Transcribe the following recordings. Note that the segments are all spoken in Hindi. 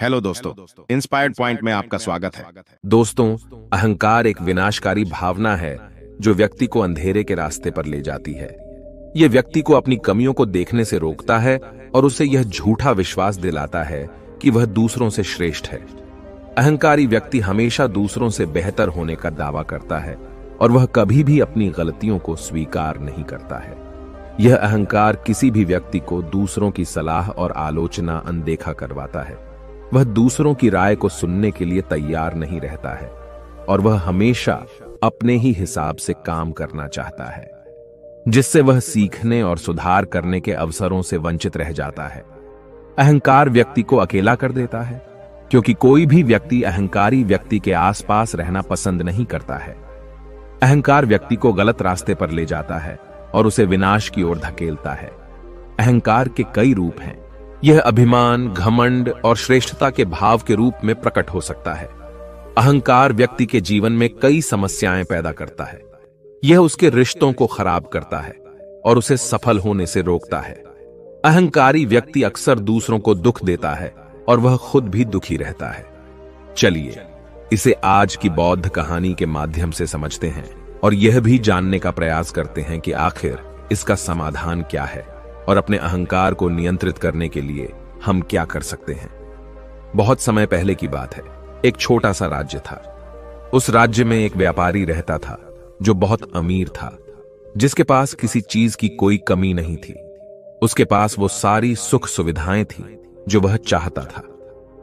हेलो दोस्तों, इंस्पायर्ड पॉइंट में आपका स्वागत है। दोस्तों, अहंकार एक विनाशकारी भावना है जो व्यक्ति को अंधेरे के रास्ते पर ले जाती है। यह व्यक्ति को अपनी कमियों को देखने से रोकता है और उसे यह झूठा विश्वास दिलाता है कि वह दूसरों से श्रेष्ठ है। अहंकारी व्यक्ति हमेशा दूसरों से बेहतर होने का दावा करता है और वह कभी भी अपनी गलतियों को स्वीकार नहीं करता है। यह अहंकार किसी भी व्यक्ति को दूसरों की सलाह और आलोचना अनदेखा करवाता है। वह दूसरों की राय को सुनने के लिए तैयार नहीं रहता है और वह हमेशा अपने ही हिसाब से काम करना चाहता है, जिससे वह सीखने और सुधार करने के अवसरों से वंचित रह जाता है। अहंकार व्यक्ति को अकेला कर देता है, क्योंकि कोई भी व्यक्ति अहंकारी व्यक्ति के आसपास रहना पसंद नहीं करता है। अहंकार व्यक्ति को गलत रास्ते पर ले जाता है और उसे विनाश की ओर धकेलता है। अहंकार के कई रूप हैं। यह अभिमान, घमंड और श्रेष्ठता के भाव के रूप में प्रकट हो सकता है। अहंकार व्यक्ति के जीवन में कई समस्याएं पैदा करता है। यह उसके रिश्तों को खराब करता है और उसे सफल होने से रोकता है। अहंकारी व्यक्ति अक्सर दूसरों को दुख देता है और वह खुद भी दुखी रहता है। चलिए इसे आज की बौद्ध कहानी के माध्यम से समझते हैं और यह भी जानने का प्रयास करते हैं कि आखिर इसका समाधान क्या है और अपने अहंकार को नियंत्रित करने के लिए हम क्या कर सकते हैं। बहुत समय पहले की बात है। एक छोटा सा राज्य था। उस राज्य में एक व्यापारी रहता था जो बहुत अमीर था, जिसके पास किसी चीज की कोई कमी नहीं थी। उसके पास वो सारी सुख सुविधाएं थी जो वह चाहता था।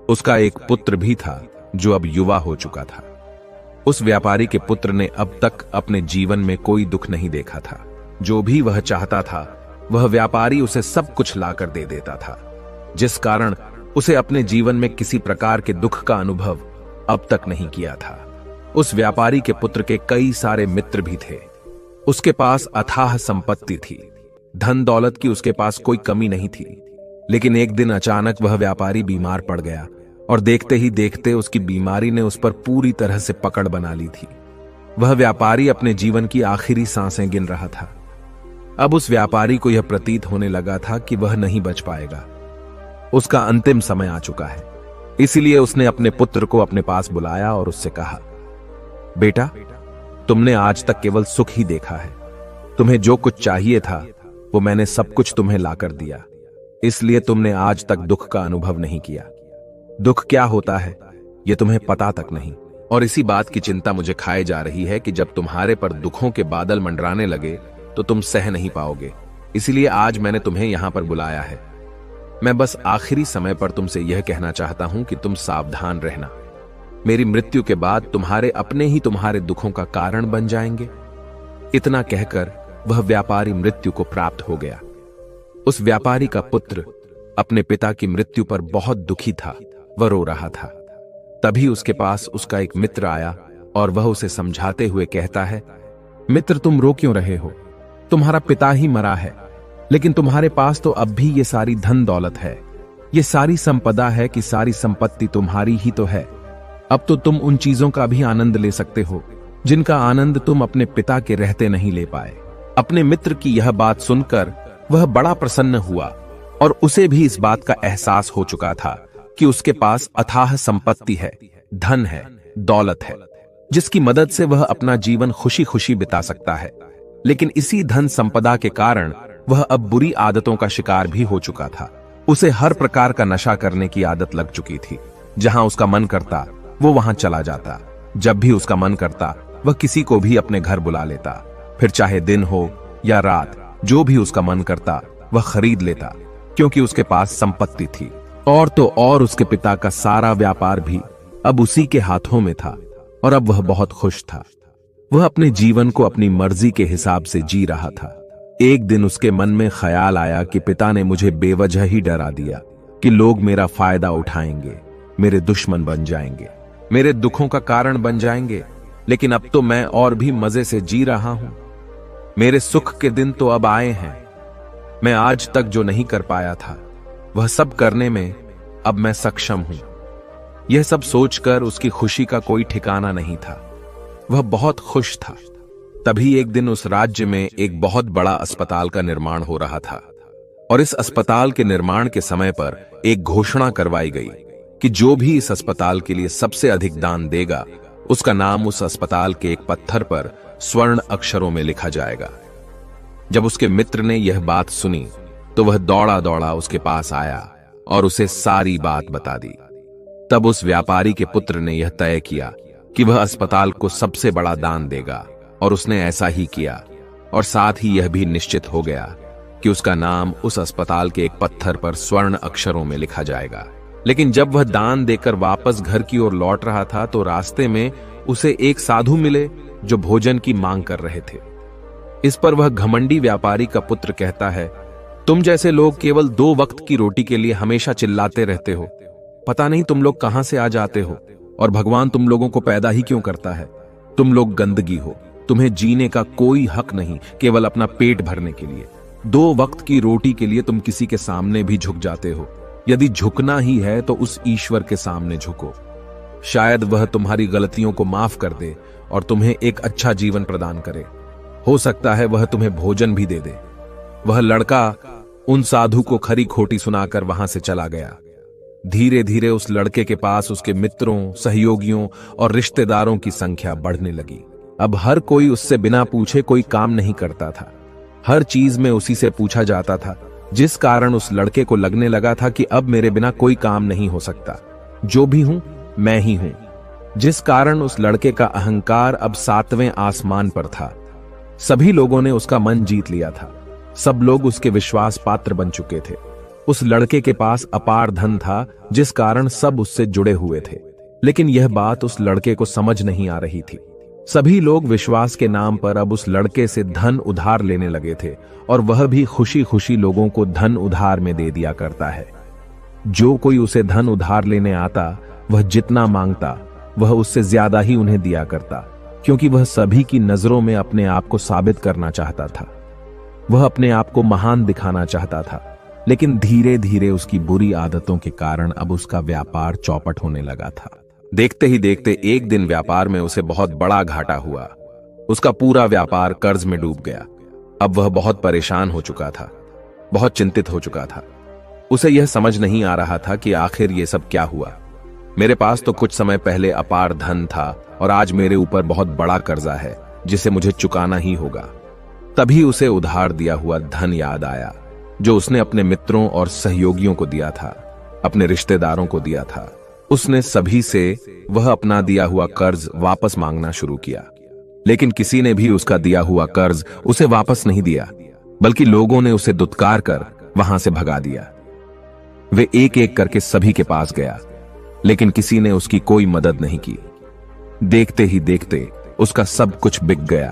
उसका एक पुत्र भी था जो अब युवा हो चुका था। उस व्यापारी के पुत्र ने अब तक अपने जीवन में कोई दुख नहीं देखा था। जो भी वह चाहता था वह व्यापारी उसे सब कुछ लाकर दे देता था, जिस कारण उसे अपने जीवन में किसी प्रकार के दुख का अनुभव अब तक नहीं किया था। उस व्यापारी के पुत्र के कई सारे मित्र भी थे। उसके पास अथाह संपत्ति थी। धन दौलत की उसके पास कोई कमी नहीं थी। लेकिन एक दिन अचानक वह व्यापारी बीमार पड़ गया और देखते ही देखते उसकी बीमारी ने उस पर पूरी तरह से पकड़ बना ली थी। वह व्यापारी अपने जीवन की आखिरी सांसें गिन रहा था। अब उस व्यापारी को यह प्रतीत होने लगा था कि वह नहीं बच पाएगा। उसका अंतिम समय आ चुका है। इसलिए उसने अपने पुत्र को अपने पास बुलाया और उससे कहा, बेटा, तुमने आज तक केवल सुख ही देखा है। तुम्हें जो कुछ चाहिए था वो मैंने सब कुछ तुम्हें लाकर दिया, इसलिए तुमने आज तक दुख का अनुभव नहीं किया। दुख क्या होता है यह तुम्हें पता तक नहीं, और इसी बात की चिंता मुझे खाए जा रही है कि जब तुम्हारे पर दुखों के बादल मंडराने लगे तो तुम सह नहीं पाओगे। इसलिए आज मैंने तुम्हें यहां पर बुलाया है। मैं बस आखिरी समय पर तुमसे यह कहना चाहता हूं कि तुम सावधान रहना। मेरी मृत्यु के बाद तुम्हारे अपने ही तुम्हारे दुखों का कारण बन जाएंगे। इतना कहकर वह व्यापारी मृत्यु को प्राप्त हो गया। उस व्यापारी का पुत्र अपने पिता की मृत्यु पर बहुत दुखी था। वह रो रहा था। तभी उसके पास उसका एक मित्र आया और वह उसे समझाते हुए कहता है, मित्र, तुम रो क्यों रहे हो? तुम्हारा पिता ही मरा है, लेकिन तुम्हारे पास तो अब भी ये सारी धन दौलत है, ये सारी संपदा है कि सारी संपत्ति तुम्हारी ही तो है। अब तो तुम उन चीजों का भी आनंद ले सकते हो जिनका आनंद तुम अपने पिता के रहते नहीं ले पाए। अपने मित्र की यह बात सुनकर वह बड़ा प्रसन्न हुआ और उसे भी इस बात का एहसास हो चुका था कि उसके पास अथाह संपत्ति है, धन है, दौलत है, जिसकी मदद से वह अपना जीवन खुशी खुशी बिता सकता है। लेकिन इसी धन संपदा के कारण वह अब बुरी आदतों का शिकार भी हो चुका था। उसे हर प्रकार का नशा करने की आदत लग चुकी थी। जहां उसका मन करता वो वहां चला जाता। जब भी उसका मन करता वह किसी को भी अपने घर बुला लेता। फिर चाहे दिन हो या रात, जो भी उसका मन करता वह खरीद लेता, क्योंकि उसके पास संपत्ति थी। और तो और उसके पिता का सारा व्यापार भी अब उसी के हाथों में था और अब वह बहुत खुश था। वह अपने जीवन को अपनी मर्जी के हिसाब से जी रहा था। एक दिन उसके मन में ख्याल आया कि पिता ने मुझे बेवजह ही डरा दिया कि लोग मेरा फायदा उठाएंगे, मेरे दुश्मन बन जाएंगे, मेरे दुखों का कारण बन जाएंगे। लेकिन अब तो मैं और भी मजे से जी रहा हूं। मेरे सुख के दिन तो अब आए हैं। मैं आज तक जो नहीं कर पाया था वह सब करने में अब मैं सक्षम हूं। यह सब सोचकर उसकी खुशी का कोई ठिकाना नहीं था। वह बहुत खुश था। तभी एक दिन उस राज्य में एक बहुत बड़ा अस्पताल का निर्माण हो रहा था और इस अस्पताल के निर्माण के समय पर एक घोषणा करवाई गई कि जो भी इस अस्पताल के लिए सबसे अधिक दान देगा उसका नाम उस अस्पताल के एक पत्थर पर स्वर्ण अक्षरों में लिखा जाएगा। जब उसके मित्र ने यह बात सुनी तो वह दौड़ा दौड़ा उसके पास आया और उसे सारी बात बता दी। तब उस व्यापारी के पुत्र ने यह तय किया कि वह अस्पताल को सबसे बड़ा दान देगा, और उसने ऐसा ही किया। और साथ ही यह भी निश्चित हो गया कि उसका नाम उस अस्पताल के एक पत्थर पर स्वर्ण अक्षरों में लिखा जाएगा। लेकिन जब वह दान देकर वापस घर की ओर लौट रहा था तो रास्ते में उसे एक साधु मिले जो भोजन की मांग कर रहे थे। इस पर वह घमंडी व्यापारी का पुत्र कहता है, तुम जैसे लोग केवल 2 वक्त की रोटी के लिए हमेशा चिल्लाते रहते हो। पता नहीं तुम लोग कहां से आ जाते हो, और भगवान तुम लोगों को पैदा ही क्यों करता है। तुम लोग गंदगी हो, तुम्हें जीने का कोई हक नहीं, केवल अपना पेट भरने के लिए। 2 वक्त की रोटी के लिए तुम किसी के सामने भी झुक जाते हो। यदि झुकना ही है तो उस ईश्वर के सामने झुको। शायद वह तुम्हारी गलतियों को माफ कर दे और तुम्हें एक अच्छा जीवन प्रदान करे। हो सकता है वह तुम्हें भोजन भी दे दे। वह लड़का उन साधु को खरी खोटी सुनाकर वहां से चला गया। धीरे धीरे उस लड़के के पास उसके मित्रों, सहयोगियों और रिश्तेदारों की संख्या बढ़ने लगी। अब हर कोई उससे बिना पूछे कोई काम नहीं करता था। हर चीज में उसी से पूछा जाता था, जिस कारण उस लड़के को लगने लगा था कि अब मेरे बिना कोई काम नहीं हो सकता। जो भी हूं मैं ही हूं। जिस कारण उस लड़के का अहंकार अब 7वें आसमान पर था। सभी लोगों ने उसका मन जीत लिया था। सब लोग उसके विश्वास पात्र बन चुके थे। उस लड़के के पास अपार धन था, जिस कारण सब उससे जुड़े हुए थे। लेकिन यह बात उस लड़के को समझ नहीं आ रही थी। सभी लोग विश्वास के नाम पर अब उस लड़के से धन उधार लेने लगे थे, और वह भी खुशी खुशी लोगों को धन उधार में दे दिया करता है। जो कोई उसे धन उधार लेने आता, वह जितना मांगता वह उससे ज्यादा ही उन्हें दिया करता, क्योंकि वह सभी की नजरों में अपने आप को साबित करना चाहता था। वह अपने आप को महान दिखाना चाहता था। लेकिन धीरे धीरे उसकी बुरी आदतों के कारण अब उसका व्यापार चौपट होने लगा था। देखते ही देखते एक दिन व्यापार में उसे बहुत बड़ा घाटा हुआ। उसका पूरा व्यापार कर्ज में डूब गया। अब वह बहुत परेशान हो चुका था, बहुत चिंतित हो चुका था। उसे यह समझ नहीं आ रहा था कि आखिर ये सब क्या हुआ। मेरे पास तो कुछ समय पहले अपार धन था, और आज मेरे ऊपर बहुत बड़ा कर्जा है जिसे मुझे चुकाना ही होगा। तभी उसे उधार दिया हुआ धन याद आया, जो उसने अपने मित्रों और सहयोगियों को दिया था, अपने रिश्तेदारों को दिया था। उसने सभी से वह अपना दिया हुआ कर्ज वापस मांगना शुरू किया। लेकिन किसी ने भी उसका दिया हुआ कर्ज उसे वापस नहीं दिया, बल्कि लोगों ने उसे दुत्कार कर वहां से भगा दिया। वे एक एक करके सभी के पास गया, लेकिन किसी ने उसकी कोई मदद नहीं की। देखते ही देखते उसका सब कुछ बिक गया।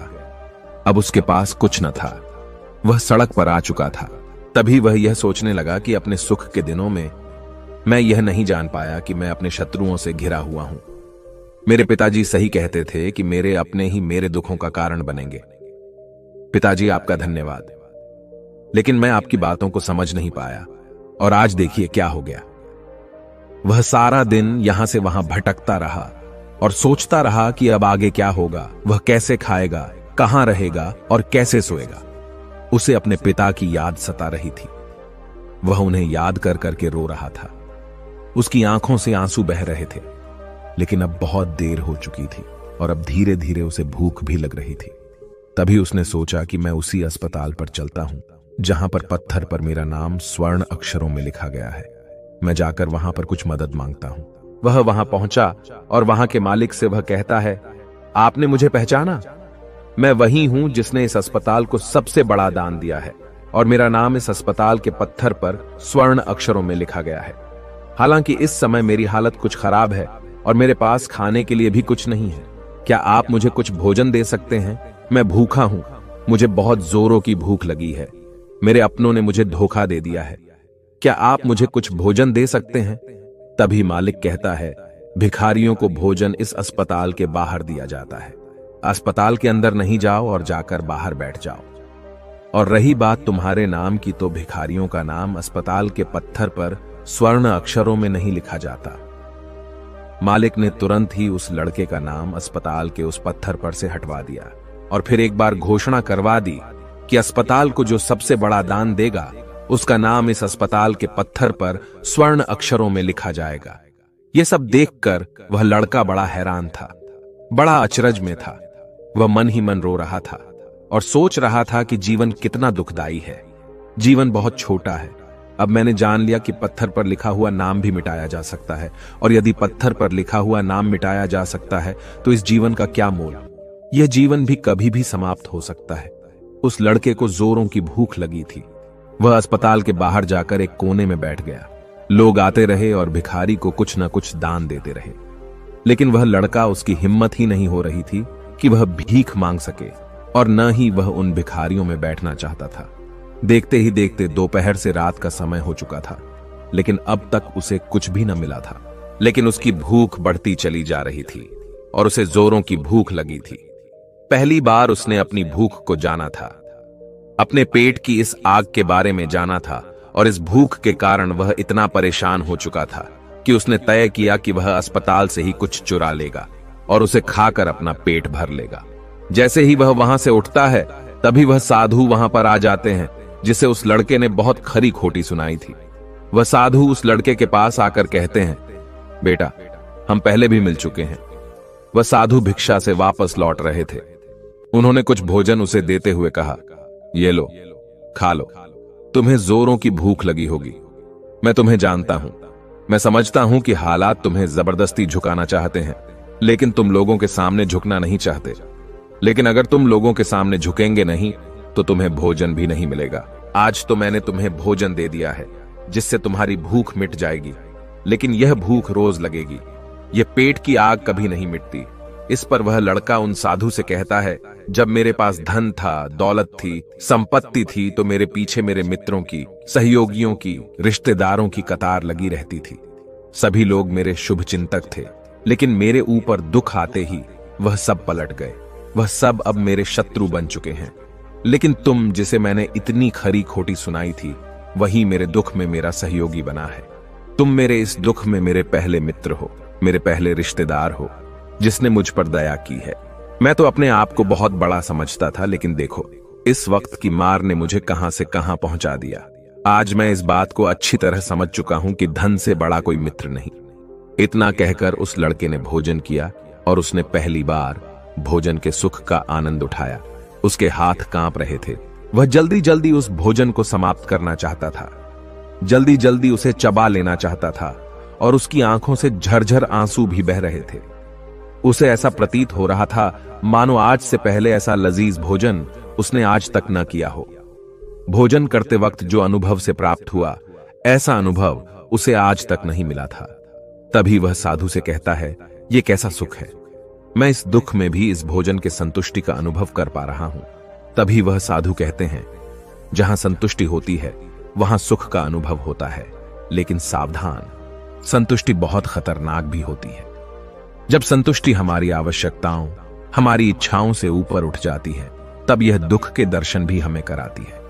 अब उसके पास कुछ न था। वह सड़क पर आ चुका था। तभी वह यह सोचने लगा कि अपने सुख के दिनों में मैं यह नहीं जान पाया कि मैं अपने शत्रुओं से घिरा हुआ हूं। मेरे पिताजी सही कहते थे कि मेरे अपने ही मेरे दुखों का कारण बनेंगे। पिताजी, आपका धन्यवाद। लेकिन मैं आपकी बातों को समझ नहीं पाया, और आज देखिए क्या हो गया। वह सारा दिन यहां से वहां भटकता रहा और सोचता रहा कि अब आगे क्या होगा, वह कैसे खाएगा, कहां रहेगा और कैसे सोएगा। उसे अपने पिता की याद सता रही थी। वह उन्हें याद कर करके रो रहा था। उसकी आंखों से आंसू बह रहे थे। लेकिन अब बहुत देर हो चुकी थी, और अब धीरे धीरे उसे भूख भी लग रही थी। तभी उसने सोचा कि मैं उसी अस्पताल पर चलता हूं जहां पर पत्थर पर मेरा नाम स्वर्ण अक्षरों में लिखा गया है। मैं जाकर वहां पर कुछ मदद मांगता हूं। वह वहां पहुंचा और वहां के मालिक से वह कहता है, आपने मुझे पहचाना? मैं वही हूं जिसने इस अस्पताल को सबसे बड़ा दान दिया है, और मेरा नाम इस अस्पताल के पत्थर पर स्वर्ण अक्षरों में लिखा गया है। हालांकि इस समय मेरी हालत कुछ खराब है और मेरे पास खाने के लिए भी कुछ नहीं है। क्या आप मुझे कुछ भोजन दे सकते हैं? मैं भूखा हूं। मुझे बहुत जोरों की भूख लगी है। मेरे अपनों ने मुझे धोखा दे दिया है। क्या आप मुझे कुछ भोजन दे सकते हैं? तभी मालिक कहता है, भिखारियों को भोजन इस अस्पताल के बाहर दिया जाता है। अस्पताल के अंदर नहीं जाओ और जाकर बाहर बैठ जाओ। और रही बात तुम्हारे नाम की, तो भिखारियों का नाम अस्पताल के पत्थर पर स्वर्ण अक्षरों में नहीं लिखा जाता। मालिक ने तुरंत ही उस लड़के का नाम अस्पताल के उस पत्थर पर से हटवा दिया, और फिर एक बार घोषणा करवा दी कि अस्पताल को जो सबसे बड़ा दान देगा, उसका नाम इस अस्पताल के पत्थर पर स्वर्ण अक्षरों में लिखा जाएगा। यह सब देखकर वह लड़का बड़ा हैरान था, बड़ा अचरज में था। वह मन ही मन रो रहा था और सोच रहा था कि जीवन कितना दुखदाई है। जीवन बहुत छोटा है। अब मैंने जान लिया कि पत्थर पर लिखा हुआ नाम भी मिटाया जा सकता है, और यदि पत्थर पर लिखा हुआ नाम मिटाया जा सकता है तो इस जीवन का क्या मोल। यह जीवन भी कभी भी समाप्त हो सकता है। उस लड़के को जोरों की भूख लगी थी। वह अस्पताल के बाहर जाकर एक कोने में बैठ गया। लोग आते रहे और भिखारी को कुछ न कुछ दान देते रहे, लेकिन वह लड़का, उसकी हिम्मत ही नहीं हो रही थी कि वह भीख मांग सके, और न ही वह उन भिखारियों में बैठना चाहता था। देखते ही देखते दोपहर से रात का समय हो चुका था, लेकिन अब तक उसे कुछ भी न मिला था। लेकिन उसकी भूख बढ़ती चली जा रही थी और उसे जोरों की भूख लगी थी। पहली बार उसने अपनी भूख को जाना था, अपने पेट की इस आग के बारे में जाना था, और इस भूख के कारण वह इतना परेशान हो चुका था कि उसने तय किया कि वह अस्पताल से ही कुछ चुरा लेगा और उसे खाकर अपना पेट भर लेगा। जैसे ही वह वहां से उठता है, तभी वह साधु वहां पर आ जाते हैं जिसे उस लड़के ने बहुत खरी खोटी सुनाई थी। वह साधु उस लड़के के पास आकर कहते हैं, बेटा, हम पहले भी मिल चुके हैं। वह साधु भिक्षा से वापस लौट रहे थे। उन्होंने कुछ भोजन उसे देते हुए कहा, ये लो, खा लो, तुम्हें जोरों की भूख लगी होगी। मैं तुम्हें जानता हूं। मैं समझता हूं कि हालात तुम्हें जबरदस्ती झुकाना चाहते हैं, लेकिन तुम लोगों के सामने झुकना नहीं चाहते। लेकिन अगर तुम लोगों के सामने झुकेंगे नहीं तो तुम्हें भोजन भी नहीं मिलेगा। आज तो मैंने तुम्हें भोजन दे दिया है जिससे तुम्हारी भूख मिट जाएगी, लेकिन यह भूख रोज लगेगी। यह पेट की आग कभी नहीं मिटती। इस पर वह लड़का उन साधु से कहता है, जब मेरे पास धन था, दौलत थी, संपत्ति थी, तो मेरे पीछे मेरे मित्रों की, सहयोगियों की, रिश्तेदारों की कतार लगी रहती थी। सभी लोग मेरे शुभ चिंतक थे, लेकिन मेरे ऊपर दुख आते ही वह सब पलट गए। वह सब अब मेरे शत्रु बन चुके हैं। लेकिन तुम, जिसे मैंने इतनी खरी खोटी सुनाई थी, वही मेरे दुख में मेरा सहयोगी बना है। तुम मेरे इस दुख में मेरे पहले मित्र हो, मेरे पहले रिश्तेदार हो, जिसने मुझ पर दया की है। मैं तो अपने आप को बहुत बड़ा समझता था, लेकिन देखो, इस वक्त की मार ने मुझे कहां से कहां पहुंचा दिया। आज मैं इस बात को अच्छी तरह समझ चुका हूं कि धन से बड़ा कोई मित्र नहीं। इतना कहकर उस लड़के ने भोजन किया और उसने पहली बार भोजन के सुख का आनंद उठाया। उसके हाथ कांप रहे थे। वह जल्दी जल्दी उस भोजन को समाप्त करना चाहता था, जल्दी जल्दी उसे चबा लेना चाहता था, और उसकी आंखों से झरझर आंसू भी बह रहे थे। उसे ऐसा प्रतीत हो रहा था मानो आज से पहले ऐसा लजीज भोजन उसने आज तक न किया हो। भोजन करते वक्त जो अनुभव से प्राप्त हुआ, ऐसा अनुभव उसे आज तक नहीं मिला था। तभी वह साधु से कहता है, यह कैसा सुख है। मैं इस दुख में भी इस भोजन के संतुष्टि का अनुभव कर पा रहा हूं। तभी वह साधु कहते हैं, जहां संतुष्टि होती है वहां सुख का अनुभव होता है, लेकिन सावधान, संतुष्टि बहुत खतरनाक भी होती है। जब संतुष्टि हमारी आवश्यकताओं, हमारी इच्छाओं से ऊपर उठ जाती है, तब यह दुख के दर्शन भी हमें कराती है।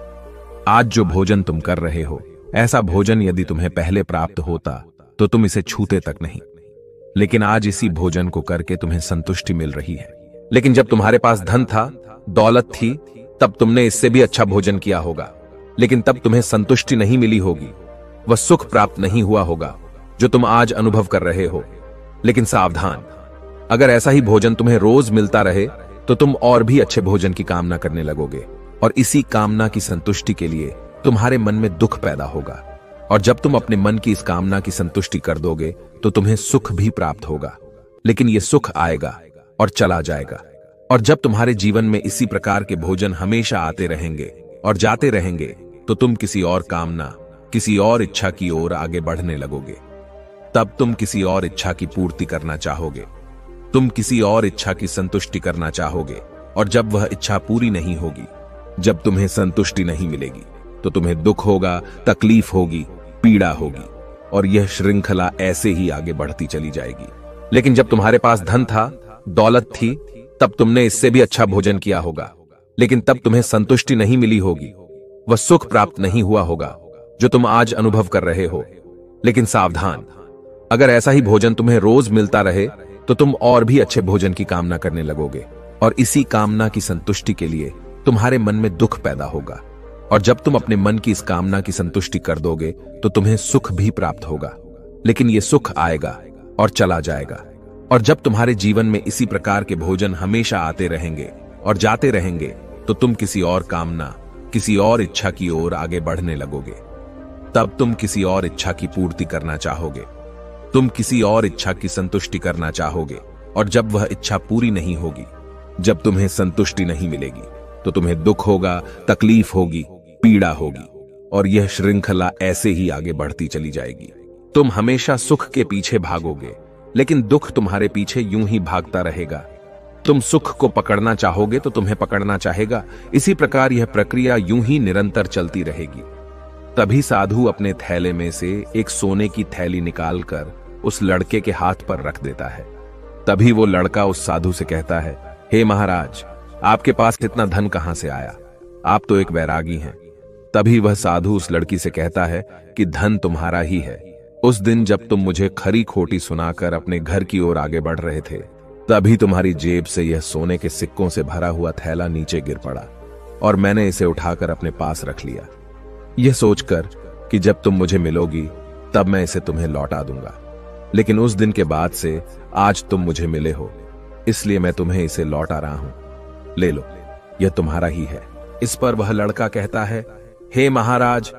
आज जो भोजन तुम कर रहे हो, ऐसा भोजन यदि तुम्हें पहले प्राप्त होता तो तुम इसे छूते तक नहीं। लेकिन आज इसी भोजन को करके तुम्हें संतुष्टि मिल रही है। लेकिन जब तुम्हारे पास धन था, दौलत थी, तब तुमने इससे भी अच्छा भोजन किया होगा, लेकिन तब तुम्हें संतुष्टि नहीं मिली होगी। वह सुख प्राप्त नहीं हुआ होगा जो तुम आज अनुभव कर रहे हो। लेकिन सावधान, अगर ऐसा ही भोजन तुम्हें रोज मिलता रहे तो तुम और भी अच्छे भोजन की कामना करने लगोगे, और इसी कामना की संतुष्टि के लिए तुम्हारे मन में दुख पैदा होगा। और जब तुम अपने मन की इस कामना की संतुष्टि कर दोगे तो तुम्हें सुख भी प्राप्त होगा, लेकिन यह सुख आएगा और चला जाएगा। और जब तुम्हारे जीवन में इसी प्रकार के भोजन हमेशा आते रहेंगे और जाते रहेंगे, तो तुम किसी और कामना, किसी और इच्छा की ओर आगे बढ़ने लगोगे। तब तुम किसी और इच्छा की पूर्ति करना चाहोगे, तुम किसी और इच्छा की संतुष्टि करना चाहोगे, और जब वह इच्छा पूरी नहीं होगी, जब तुम्हें संतुष्टि नहीं मिलेगी, तो तुम्हें दुख होगा, तकलीफ होगी, पीड़ा होगी, और यह श्रृंखला ऐसे ही आगे बढ़ती चली जाएगी। लेकिन जब तुम्हारे पास धन था, दौलत थी, तब तुमने इससे भी अच्छा भोजन किया होगा, लेकिन तब तुम्हें संतुष्टि नहीं मिली होगी, वह सुख प्राप्त नहीं हुआ होगा जो तुम आज अनुभव कर रहे हो। लेकिन सावधान, अगर ऐसा ही भोजन तुम्हें रोज मिलता रहे तो तुम और भी अच्छे भोजन की कामना करने लगोगे, और इसी कामना की संतुष्टि के लिए तुम्हारे मन में दुख पैदा होगा। और जब तुम अपने मन की इस कामना की संतुष्टि कर दोगे तो तुम्हें सुख भी प्राप्त होगा, लेकिन यह सुख आएगा और चला जाएगा। और जब तुम्हारे जीवन में इसी प्रकार के भोजन हमेशा आते रहेंगे और जाते रहेंगे, तो तुम किसी और कामना, किसी और इच्छा की ओर आगे बढ़ने लगोगे। तब तुम किसी और इच्छा की पूर्ति करना चाहोगे, तुम किसी और इच्छा की संतुष्टि करना चाहोगे। और जब वह इच्छा पूरी नहीं होगी, जब तुम्हें संतुष्टि नहीं मिलेगी, तो तुम्हें दुख होगा, तकलीफ होगी, पीड़ा होगी, और यह श्रृंखला ऐसे ही आगे बढ़ती चली जाएगी। तुम हमेशा सुख के पीछे भागोगे, लेकिन दुख तुम्हारे पीछे यूं ही भागता रहेगा। तुम सुख को पकड़ना चाहोगे तो तुम्हें पकड़ना चाहेगा। इसी प्रकार यह प्रक्रिया यूं ही निरंतर चलती रहेगी। तभी साधु अपने थैले में से एक सोने की थैली निकालकर उस लड़के के हाथ पर रख देता है। तभी वो लड़का उस साधु से कहता है, हे महाराज, आपके पास इतना धन कहां से आया? आप तो एक वैरागी हैं। तभी वह साधु उस लड़की से कहता है कि धन तुम्हारा ही है। उस दिन जब तुम मुझे खरी खोटी सुनाकर अपने घर की ओर आगे बढ़ रहे थे, तभी तुम्हारी जेब से यह सोने के सिक्कों से भरा हुआ थैला नीचे गिर पड़ा और मैंने इसे उठाकर अपने पास रख लिया, यह सोचकर कि जब तुम मुझे मिलोगी तब मैं इसे तुम्हें लौटा दूंगा। लेकिन उस दिन के बाद से आज तुम मुझे मिले हो, इसलिए मैं तुम्हें इसे लौटा रहा हूं। ले लो, यह तुम्हारा ही है। इस पर वह लड़का कहता है, हे महाराज,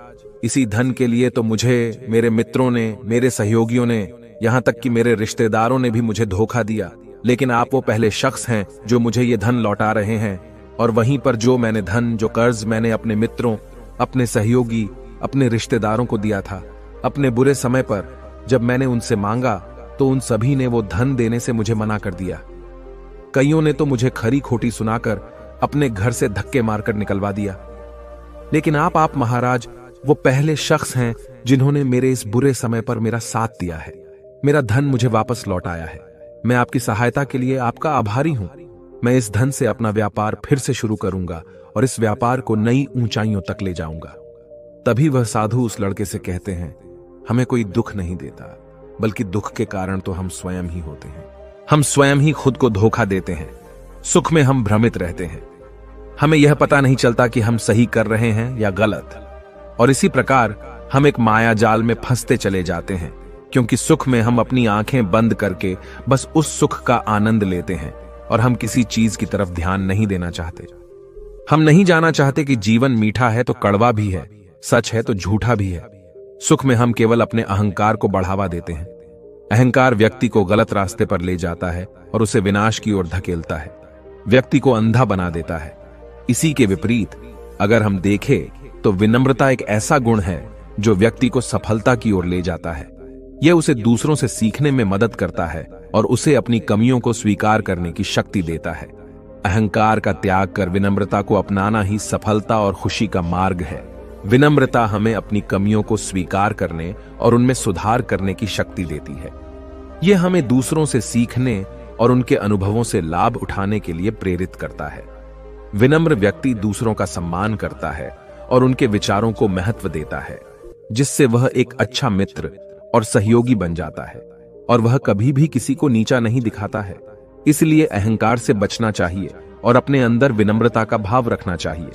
इसी धन के लिए तो मुझे मेरे मित्रों ने, मेरे सहयोगियों ने, यहां तक कि मेरे रिश्तेदारों ने भी मुझे धोखा दिया। लेकिन आप वो पहले शख्स हैं जो मुझे ये धन लौटा रहे हैं। और वहीं पर जो मैंने धन, जो कर्ज मैंने अपने मित्रों, अपने सहयोगी, अपने रिश्तेदारों को दिया था, अपने बुरे समय पर जब मैंने उनसे मांगा तो उन सभी ने वो धन देने से मुझे मना कर दिया। कईयों ने तो मुझे खरी खोटी सुनाकर अपने घर से धक्के मारकर निकलवा दिया। लेकिन आप महाराज वो पहले शख्स हैं जिन्होंने मेरे इस बुरे समय पर मेरा साथ दिया है, मेरा धन मुझे वापस लौटाया है। मैं आपकी सहायता के लिए आपका आभारी हूं। मैं इस धन से अपना व्यापार फिर से शुरू करूंगा और इस व्यापार को नई ऊंचाइयों तक ले जाऊंगा। तभी वह साधु उस लड़के से कहते हैं, हमें कोई दुख नहीं देता, बल्कि दुख के कारण तो हम स्वयं ही होते हैं। हम स्वयं ही खुद को धोखा देते हैं। सुख में हम भ्रमित रहते हैं। हमें यह पता नहीं चलता कि हम सही कर रहे हैं या गलत। और इसी प्रकार हम एक माया जाल में फंसते चले जाते हैं, क्योंकि सुख में हम अपनी आंखें बंद करके बस उस सुख का आनंद लेते हैं और हम किसी चीज की तरफ ध्यान नहीं देना चाहते। हम नहीं जाना चाहते कि जीवन मीठा है तो कड़वा भी है, सच है तो झूठा भी है। सुख में हम केवल अपने अहंकार को बढ़ावा देते हैं। अहंकार व्यक्ति को गलत रास्ते पर ले जाता है और उसे विनाश की ओर धकेलता है, व्यक्ति को अंधा बना देता है। इसी के विपरीत अगर हम देखें तो विनम्रता एक ऐसा गुण है जो व्यक्ति को सफलता की ओर ले जाता है। यह उसे दूसरों से सीखने में मदद करता है और उसे अपनी कमियों को स्वीकार करने की शक्ति देता है। अहंकार का त्याग कर विनम्रता को अपनाना ही सफलता और खुशी का मार्ग है। विनम्रता हमें अपनी कमियों को स्वीकार करने और उनमें सुधार करने की शक्ति देती है। यह हमें दूसरों से सीखने और उनके अनुभवों से लाभ उठाने के लिए प्रेरित करता है। विनम्र व्यक्ति दूसरों का सम्मान करता है और उनके विचारों को महत्व देता है, जिससे वह एक अच्छा मित्र और सहयोगी बन जाता है और वह कभी भी किसी को नीचा नहीं दिखाता है। इसलिए अहंकार से बचना चाहिए और अपने अंदर विनम्रता का भाव रखना चाहिए।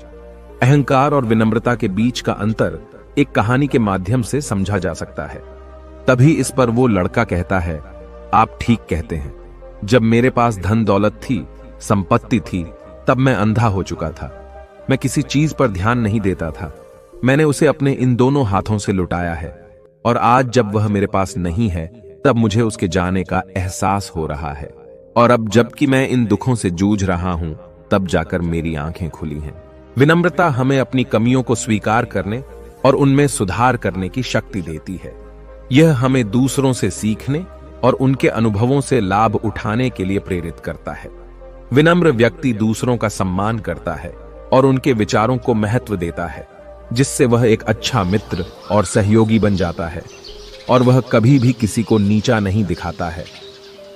अहंकार और विनम्रता के बीच का अंतर एक कहानी के माध्यम से समझा जा सकता है। तभी इस पर वो लड़का कहता है, आप ठीक कहते हैं। जब मेरे पास धन दौलत थी, संपत्ति थी, तब मैं अंधा हो चुका था। मैं किसी चीज पर ध्यान नहीं देता था। मैंने उसे अपने इन दोनों हाथों से लुटाया है और आज जब वह मेरे पास नहीं है, तब मुझे उसके जाने का एहसास हो रहा है। और अब जबकि मैं इन दुखों से जूझ रहा हूं, तब जाकर मेरी आंखें खुली हैं। विनम्रता हमें अपनी कमियों को स्वीकार करने और उनमें सुधार करने की शक्ति देती है। यह हमें दूसरों से सीखने और उनके अनुभवों से लाभ उठाने के लिए प्रेरित करता है। विनम्र व्यक्ति दूसरों का सम्मान करता है और उनके विचारों को महत्व देता है, जिससे वह एक अच्छा मित्र और सहयोगी बन जाता है और वह कभी भी किसी को नीचा नहीं दिखाता है।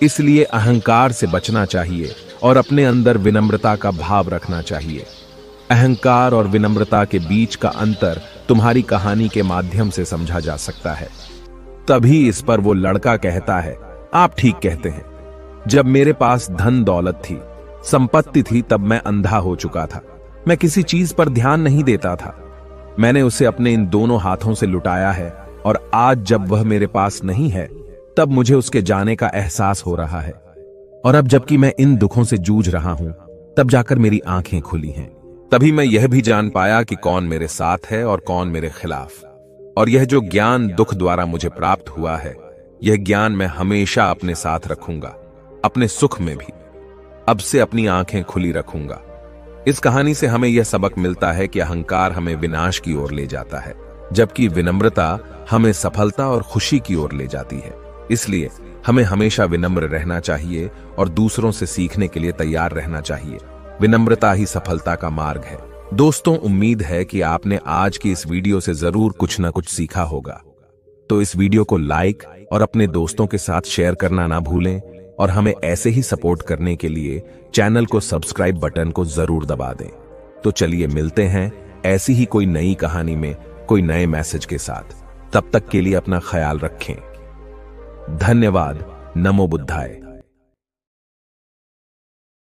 इसलिए अहंकार से बचना चाहिए और अपने अंदर विनम्रता का भाव रखना चाहिए। अहंकार और विनम्रता के बीच का अंतर तुम्हारी कहानी के माध्यम से समझा जा सकता है। तभी इस पर वो लड़का कहता है, आप ठीक कहते हैं। जब मेरे पास धन दौलत थी, संपत्ति थी, तब मैं अंधा हो चुका था। मैं किसी चीज पर ध्यान नहीं देता था। मैंने उसे अपने इन दोनों हाथों से लुटाया है और आज जब वह मेरे पास नहीं है, तब मुझे उसके जाने का एहसास हो रहा है। और अब जबकि मैं इन दुखों से जूझ रहा हूं, तब जाकर मेरी आंखें खुली हैं। तभी मैं यह भी जान पाया कि कौन मेरे साथ है और कौन मेरे खिलाफ। और यह जो ज्ञान दुख द्वारा मुझे प्राप्त हुआ है, यह ज्ञान मैं हमेशा अपने साथ रखूंगा, अपने सुख में भी। अब से अपनी आंखें खुली रखूंगा। इस कहानी से हमें यह सबक मिलता है कि अहंकार हमें विनाश की ओर ले जाता है, जबकि विनम्रता हमें सफलता और खुशी की ओर ले जाती है। इसलिए हमें हमेशा विनम्र रहना चाहिए और दूसरों से सीखने के लिए तैयार रहना चाहिए। विनम्रता ही सफलता का मार्ग है। दोस्तों, उम्मीद है कि आपने आज की इस वीडियो से जरूर कुछ ना कुछ सीखा होगा। तो इस वीडियो को लाइक और अपने दोस्तों के साथ शेयर करना ना भूलें और हमें ऐसे ही सपोर्ट करने के लिए चैनल को सब्सक्राइब बटन को जरूर दबा दें। तो चलिए मिलते हैं ऐसी ही कोई नई कहानी में कोई नए मैसेज के साथ। तब तक के लिए अपना ख्याल रखें। धन्यवाद। नमो बुद्धाय।